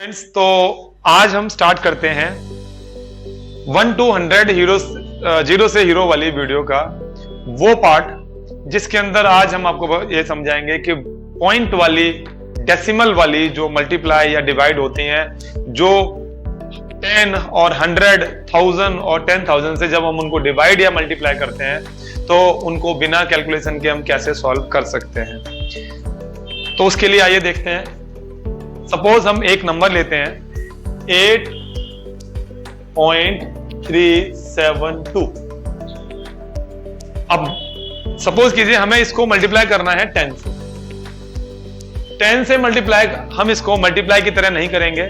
Friends, तो आज हम स्टार्ट करते हैं 1 to 100 हीरो जीरो से हीरो वाली वीडियो का वो पार्ट जिसके अंदर आज हम आपको ये समझाएंगे कि पॉइंट वाली डेसिमल वाली जो मल्टीप्लाई या डिवाइड होती हैं, जो 10 और 100, 1000 और 10,000 से जब हम उनको डिवाइड या मल्टीप्लाई करते हैं तो उनको बिना कैलकुलेशन के हम कैसे सॉल्व कर सकते हैं। तो उसके लिए आइए देखते हैं। सपोज हम एक नंबर लेते हैं 8.372। अब सपोज कीजिए हमें इसको मल्टीप्लाई करना है 10 से। 10 से मल्टीप्लाई हम इसको मल्टीप्लाई की तरह नहीं करेंगे।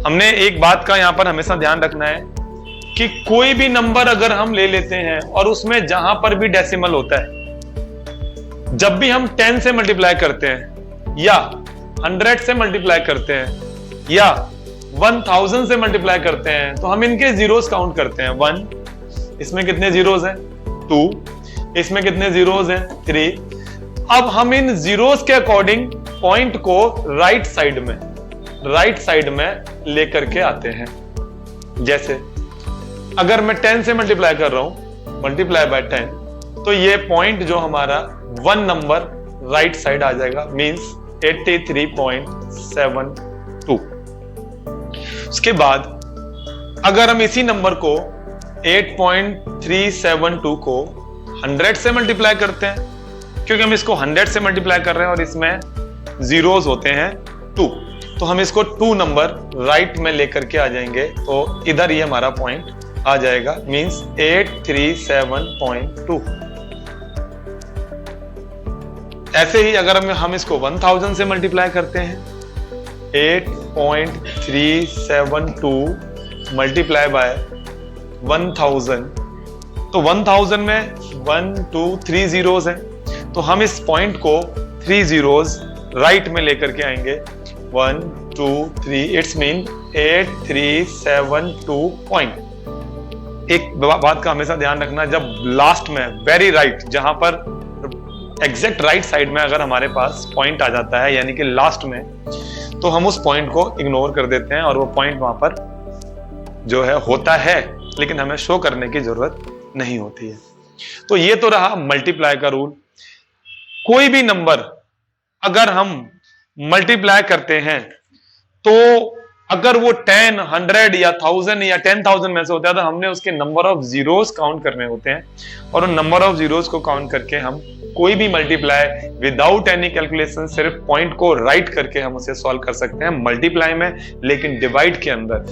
हमने एक बात का यहां पर हमेशा ध्यान रखना है कि कोई भी नंबर अगर हम ले लेते हैं और उसमें जहां पर भी डेसिमल होता है, जब भी हम 10 से मल्टीप्लाई करते हैं या 100 से मल्टीप्लाई करते हैं या 1000 से मल्टीप्लाई करते हैं, तो हम इनके जीरोस काउंट करते हैं। 1, इसमें कितने जीरोस हैं? 2, इसमें कितने जीरोस हैं? 3। अब हम इन जीरोस के अकॉर्डिंग पॉइंट को राइट साइड में लेकर के आते हैं। जैसे अगर मैं 10 से मल्टीप्लाई कर रहा हूं, मल्टीप्लाई बाय 10, तो ये पॉइंट जो हमारा 1 नंबर राइट साइड आ जाएगा, मींस 83.72। उसके बाद अगर हम इसी नंबर को 8.372 को 100 से मल्टीप्लाई करते हैं, क्योंकि हम इसको 100 से मल्टीप्लाई कर रहे हैं और इसमें जीरोस होते हैं 2, तो हम इसको 2 नंबर राइट में लेकर के आ जाएंगे, तो इधर ये हमारा पॉइंट आ जाएगा, मींस 837.2। ऐसे ही अगर हम इसको 1000 से मल्टीप्लाई करते हैं, 8.372 मल्टीप्लाई बाय 1000, तो 1000 में 1 2 3 जीरोस हैं, तो हम इस पॉइंट को 3 जीरोस राइट में लेकर के आएंगे। 1 2 3, इट्स मीन 8372 पॉइंट। एक बात का हमेशा ध्यान रखना, जब लास्ट में वेरी राइट, जहां पर एग्जैक्ट राइट साइड में अगर हमारे पास पॉइंट आ जाता है, यानी कि लास्ट में, तो हम उस पॉइंट को इग्नोर कर देते हैं और वो पॉइंट वहां पर जो है होता है, लेकिन हमें शो करने की जरूरत नहीं होती है। तो ये तो रहा मल्टीप्लाई का रूल। कोई भी नंबर अगर हम मल्टीप्लाई करते हैं तो अगर वो 10, 100 या 1000 या 10,000 में से होता है, तो हमने उसके नंबर ऑफ जीरोस काउंट करने होते हैं, और उन नंबर ऑफ जीरोस को काउंट करके हम कोई भी मल्टीप्लाई विदाउट एनी कैलकुलेशन, सिर्फ पॉइंट को राइट करके हम उसे सॉल्व कर सकते हैं मल्टीप्लाई में। लेकिन डिवाइड के अंदर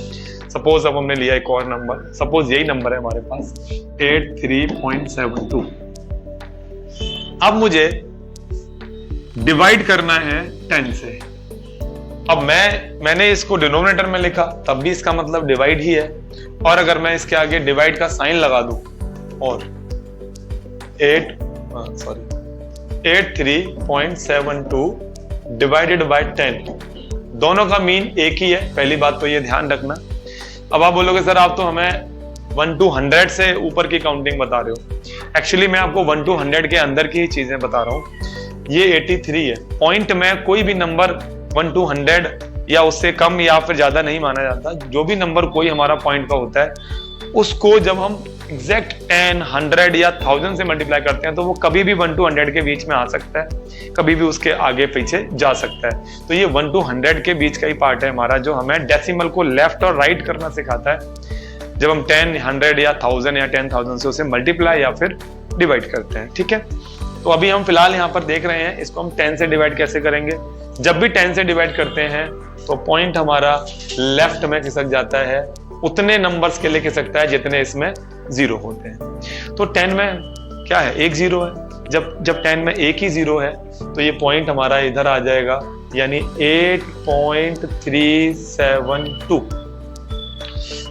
सपोज अब हमने लिया एक और नंबर, सपोज यही नंबर है हमारे पास 83.72। अब मुझे डिवाइड करना है 10 से। अब मैंने इसको डिनोमिनेटर में लिखा, तब भी इसका मतलब डिवाइड ही है, और अगर मैं इसके आगे डिवाइड का साइन लगा दूं और 83.72 डिवाइडेड बाय 10, दोनों का मीन एक ही है। पहली बात तो ये ध्यान रखना। अब आप बोलोगे सर आप तो हमें 1 to 100 से ऊपर की काउंटिंग बता रहे हो। एक्चुअली मैं आपको 1 to 100 के अंदर की ही चीजें बता रहा हूं। ये 83 है। पॉइंट में कोई भी नंबर 1 to 100 या उससे कम या फिर ज्यादा नहीं माना जाता। जो भी नंबर कोई हमारा पॉइंट का होता है, उसको जब हम एग्जैक्ट 10, 100 या 1000 से मल्टीप्लाई करते हैं, तो वो कभी भी 1 to 100 के बीच में आ सकता है, कभी भी उसके आगे पीछे जा सकता है। तो ये 1 to 100 के बीच का ही पार्ट है हमारा, जो हमें डेसिमल को लेफ्ट और राइट करना सिखाता है, जब हम 10, 100 या 1000 या 10,000 से उसे मल्टीप्लाई या फिर डिवाइड करते हैं। ठीक है, तो अभी हम फिलहाल यहाँ पर देख रहे हैं, इसको हम 10 से डिवाइड कैसे करेंगे। जब भी 10 से डिवाइड करते हैं तो पॉइंट हमारा लेफ्ट में खिसक जाता है, उतने नंबर्स के लिए खिसकता है जितने इसमें जीरो होते हैं। तो 10 में क्या है? एक जीरो है। जब 10 में एक ही जीरो है, तो ये पॉइंट हमारा इधर आ जाएगा, यानी 8.372।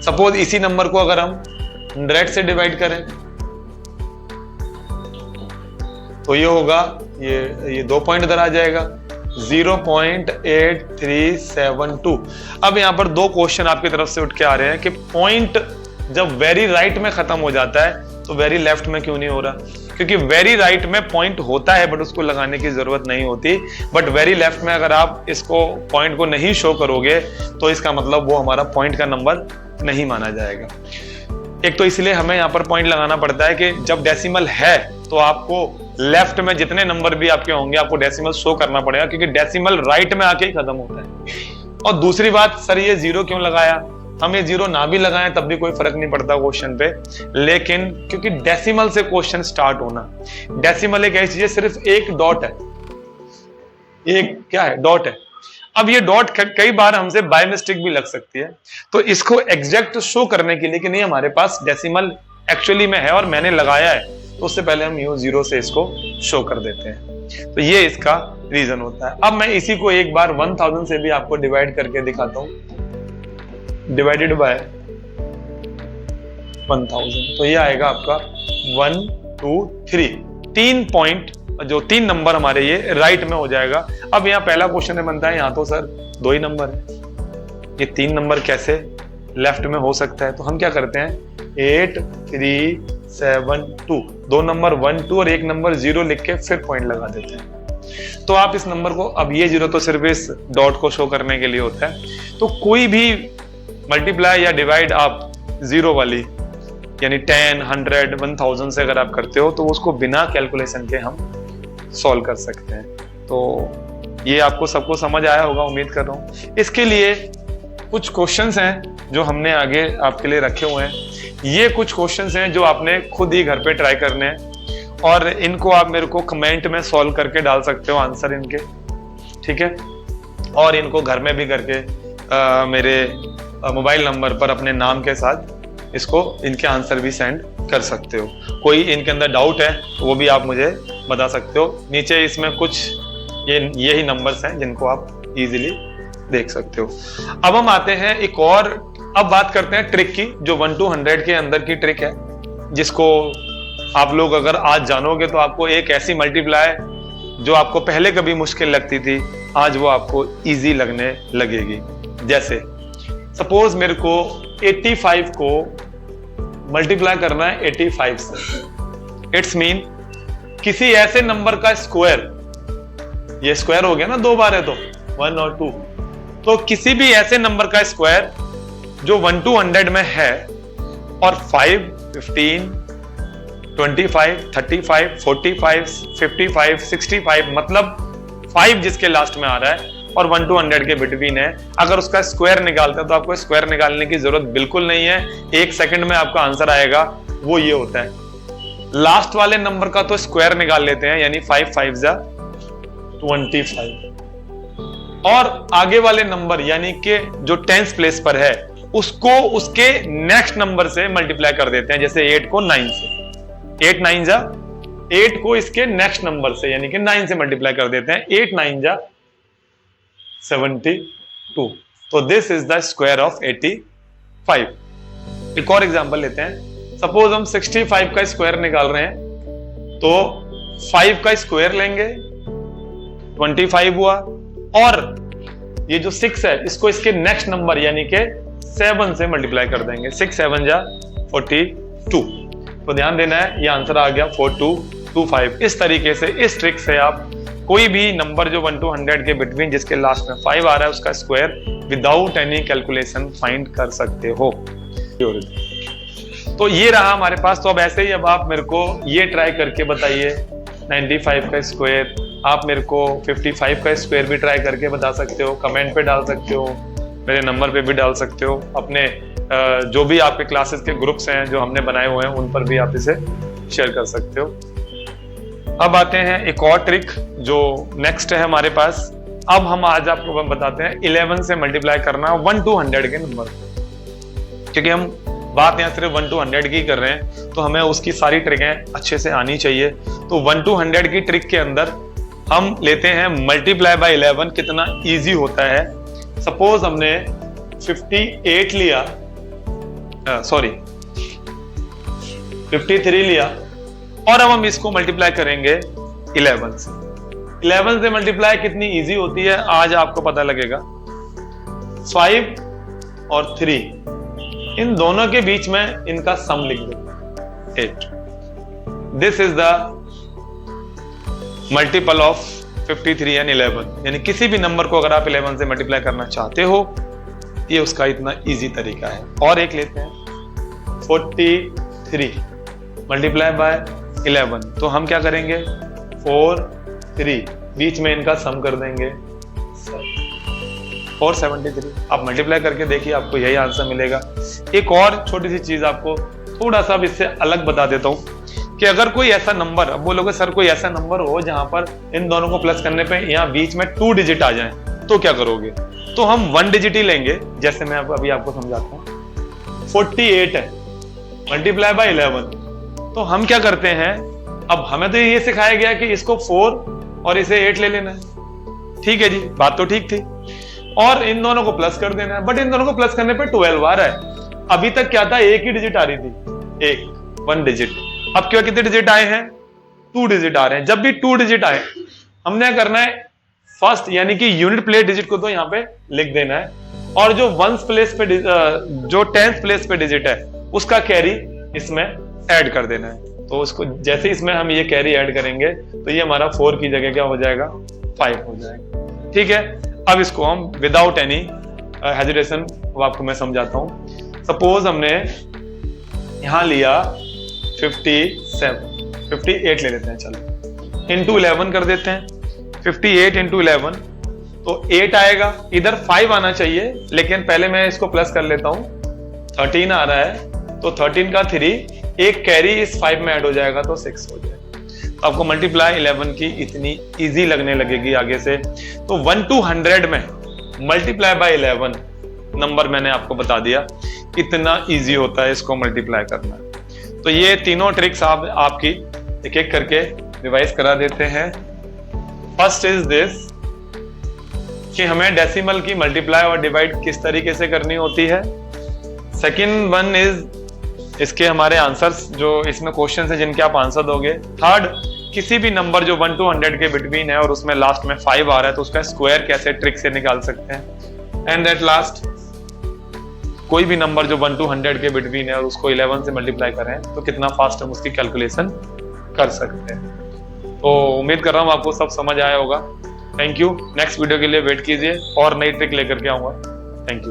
सपोज इसी नंबर को अगर हम 100 से डिवाइड करें, तो ये होगा, ये 2 पॉइंट इधर आ जाएगा, 0.8372। अब यहां पर 2 क्वेश्चन आपकी तरफ से उठ के आ रहे हैं कि पॉइंट जब वेरी राइट में खत्म हो जाता है तो वेरी लेफ्ट में क्यों नहीं हो रहा? क्योंकि वेरी राइट में पॉइंट होता है बट उसको लगाने की जरूरत नहीं होती, बट वेरी लेफ्ट में अगर आप इसको पॉइंट को नहीं शो करोगे तो इसका मतलब वो हमारा पॉइंट का नंबर नहीं माना जाएगा। एक तो इसलिए हमें यहाँ पर पॉइंट लगाना पड़ता है कि जब डेसिमल है तो आपको लेफ्ट में जितने नंबर भी आपके होंगे आपको डेसिमल शो करना पड़ेगा, क्योंकि डेसिमल राइट में आके ही खत्म होता है। और दूसरी बात, सर ये जीरो क्यों लगाया? हम ये जीरो ना भी लगाएं तब भी कोई फर्क नहीं पड़ता क्वेश्चन पे, लेकिन क्योंकि डेसिमल से क्वेश्चन स्टार्ट होना, डेसिमल एक ऐसी चीज, सिर्फ एक डॉट है, एक क्या है, डॉट है। अब ये डॉट कई बार हमसे बाय मिस्टेक भी लग सकती है, तो इसको एग्जैक्ट शो करने के लिए कि नहीं हमारे पास डेसिमल एक्चुअली में है और मैंने लगाया है, तो उससे पहले हम यूं जीरो से इसको शो कर देते हैं। तो ये इसका रीजन होता है। अब मैं इसी को एक बार 1000 से भी आपको डिवाइड करके दिखाता हूं, डिवाइडेड बाय 1000, तो ये आएगा आपका 1 2 3, 3 पॉइंट, जो 3 नंबर हमारे ये राइट में हो जाएगा। अब यहाँ पहला क्वेश्चन बनता है, यहाँ तो सर 2 ही नंबर है, ये 3 नंबर कैसे लेफ्ट में हो सकता है? तो हम क्या करते हैं, 8 3 7 2, 2 नंबर 1 2 और 1 नंबर 0 लिख के फिर पॉइंट लगा देते हैं। तो आप इस नंबर को, अब ये 0 तो सिर्फ इस डॉट को शो करने के लिए होता है, तो कोई भी मल्टीप्लाई या डिवाइड आप जीरो वाली यानी 10 100 1000 से अगर आप करते हो तो उसको बिना कैलकुलेशन के हम सॉल्व कर सकते हैं। तो ये आपको सबको समझ आया होगा, उम्मीद कर रहा हूं। इसके लिए कुछ क्वेश्चंस हैं जो हमने आगे आपके लिए रखे हुए हैं। ये कुछ क्वेश्चंस हैं जो आपने खुद ही घर पे ट्राई करने हैं और इनको आप मेरे को कमेंट में सॉल्व करके डाल सकते हो आंसर इनके, ठीक है? और इनको घर में भी करके मेरे मोबाइल नंबर पर अपने नाम के साथ इसको इनके आंसर भी सेंड कर सकते हो। कोई इनके अंदर डाउट है तो वो भी आप मुझे बता सकते हो। नीचे इसमें कुछ यही नंबर्स हैं जिनको आप इजीली देख सकते हो। अब हम आते हैं एक और, अब बात करते हैं ट्रिक की, जो 1 to 100 के अंदर की ट्रिक है, जिसको आप लोग अगर आज जानोगे तो आपको एक ऐसी मल्टीप्लाई जो आपको पहले कभी मुश्किल लगती थी आज वो आपको इजी लगने लगेगी। जैसे सपोज मेरे को 85 को मल्टीप्लाई करना है 85 से, इट्स मीन किसी ऐसे नंबर का स्क्वायर, ये स्क्वायर हो गया ना, 2 बार है तो 1 और 2, तो किसी भी ऐसे नंबर का स्क्वायर जो 1 to 100 में है और 5 15 25 35 45 55 65 मतलब 5 जिसके लास्ट में आ रहा है और 1 to 100 के बिटवीन है, अगर उसका स्क्वायर निकालता है तो आपको स्क्वायर निकालने की जरूरत बिल्कुल नहीं है, 1 सेकंड में आपका आंसर आएगा। वो ये होता है, लास्ट वाले नंबर का तो स्क्वायर निकाल लेते हैं, यानी 5 5 जा 25, और आगे वाले नंबर यानी कि जो 10th प्लेस पर है उसको उसके नेक्स्ट नंबर से मल्टीप्लाई कर देते हैं। जैसे 8 को 9 से, 8 9 जा 8 को इसके नेक्स्ट नंबर से यानी कि 9 से मल्टीप्लाई कर देते हैं, 8 9 जा 72। तो this is the square of 85। एक और एग्जांपल लेते हैं, सपोज हम 65 का स्क्वायर निकाल रहे हैं, तो 5 का स्क्वायर लेंगे 25 हुआ, और ये जो 6 है इसको इसके नेक्स्ट नंबर यानी कि 7 से मल्टीप्लाई कर देंगे, 6 7 जा 42। तो ध्यान देना है, ये आंसर आ गया 4225। इस तरीके से, इस ट्रिक से आप कोई भी नंबर जो 1 to 100 के बिटवीन जिसके लास्ट में 5 आ रहा है उसका square without any calculation find कर सकते हो। तो ये रहा हमारे पास। तो अब ऐसे ही अब आप मेरे को ये ट्राई करके बताइए 95 का स्क्वायर, आप मेरे को 55 का स्क्वायर भी ट्राई करके बता सकते हो, कमेंट पे डाल सकते हो, मेरे नंबर पे भी डाल सकते हो, अपने जो भी आपके क्लासेस के ग्रुप्स हैं जो हमने बनाए हुए हैं उन पर भी आप इसे शेयर कर सकते हो। अब आते हैं एक और ट्रिक जो नेक्स्ट है हमारे पास। अब हम आज आपको बताते हैं 11 से मल्टीप्लाई करना 1 to 100 के नंबर, क्योंकि हम बात यहाँ सिर्फ 1 to 100 की कर रहे हैं तो हमें उसकी सारी ट्रिकें अच्छे से आनी चाहिए। तो 1 to 100 की ट्रिक के अंदर हम लेते हैं मल्टीप्लाई बाय 11, कितना इजी होता है। सपोज हमने 58 लिया, 53 लिया, और अब हम इसको मल्टीप्लाई करेंगे 11 से। 11 से मल्टीप्लाई कितनी इजी होती है आज आपको पता लगेगा। 5 और 3 इन दोनों के बीच में इनका सम लिख दो 8, this is the multiple of 53 and 11, यानी किसी भी नंबर को अगर आप 11 से मल्टीप्लाई करना चाहते हो, ये उसका इतना इजी तरीका है। और एक लेते हैं 43 मल्टीप्लाई बाय 11, तो हम क्या करेंगे 4 3 बीच में इनका सम कर देंगे 473। आप मल्टीप्लाई करके देखिए, आपको यही आंसर मिलेगा। एक और छोटी सी चीज आपको थोड़ा सा इससे अलग बता देता हूं कि अगर कोई ऐसा नंबर, अब बोलोगे सर कोई ऐसा नंबर हो जहां पर इन दोनों को प्लस करने पे यहाँ बीच में 2 डिजिट आ जाए, तो क्या करोगे? तो हम 1 डिजिट ही लेंगे, जैसे मैं अभी आपको समझाता हूँ। 48 है मल्टीप्लाई बाय 11, तो हम क्या करते हैं, अब हमें तो ये सिखाया गया कि इसको 4 और इसे 8 ले लेना है। ठीक है जी, बात तो ठीक थी, और इन दोनों को प्लस कर देना है, बट इन दोनों को प्लस करने पे 12 आ रहा है। अभी तक क्या था, एक ही डिजिट आ रही थी, 1 डिजिट। अब क्यों कितने डिजिट आए हैं, 2 डिजिट आ रहे हैं। जब भी 2 डिजिट आए, हमने करना है फर्स्ट यानी कि यूनिट प्लेस डिजिट को तो यहाँ पे लिख देना है, और जो 1th प्लेस पे जो 10th प्लेस पे डिजिट है उसका कैरी इसमें ऐड कर देना है। तो उसको जैसे इसमें हम ये कैरी ऐड करेंगे तो ये हमारा 4 की जगह क्या हो जाएगा, 5 हो जाएगा। ठीक है, अब इसको हम विदाउट एनी हेजिटेशन आपको मैं समझाता हूं। सपोज हमने यहां लिया 58 ले लेते हैं, चलो इंटू 11 कर देते हैं। 58 इंटू 11 तो 8 आएगा, इधर 5 आना चाहिए, लेकिन पहले मैं इसको प्लस कर लेता हूं। 13 आ रहा है, तो 13 का 3, एक कैरी इस 5 में ऐड हो जाएगा तो 6 हो जाएगा। आपको मल्टीप्लाई 11 की इतनी इजी लगने लगेगी आगे से। तो 1 to 100 में मल्टीप्लाई बाय 11 नंबर मैंने आपको बता दिया कितना इजी होता है इसको मल्टीप्लाई करना। तो ये तीनों ट्रिक्स आप आपकी एक एक करके रिवाइज करा देते हैं। फर्स्ट इज दिस कि हमें डेसिमल की मल्टीप्लाई और डिवाइड किस तरीके से करनी होती है। सेकंड वन इज इसके हमारे आंसर्स जो इसमें क्वेश्चन है जिनके आप आंसर दोगे। थर्ड, किसी भी नंबर जो 1 to 100 के बिटवीन है और उसमें लास्ट में 5 आ रहा है तो उसका स्क्वायर कैसे ट्रिक से निकाल सकते हैं। एंड एट लास्ट, कोई भी नंबर जो 1 to 100 के बिटवीन है और उसको 11 से मल्टीप्लाई करें तो कितना फास्ट हम उसकी कैलकुलेशन कर सकते हैं। तो उम्मीद कर रहा हूं आपको सब समझ आया होगा। Thank you. नेक्स्ट वीडियो के लिए वेट कीजिए और नई ट्रिक लेकर के आऊंगा। Thank you.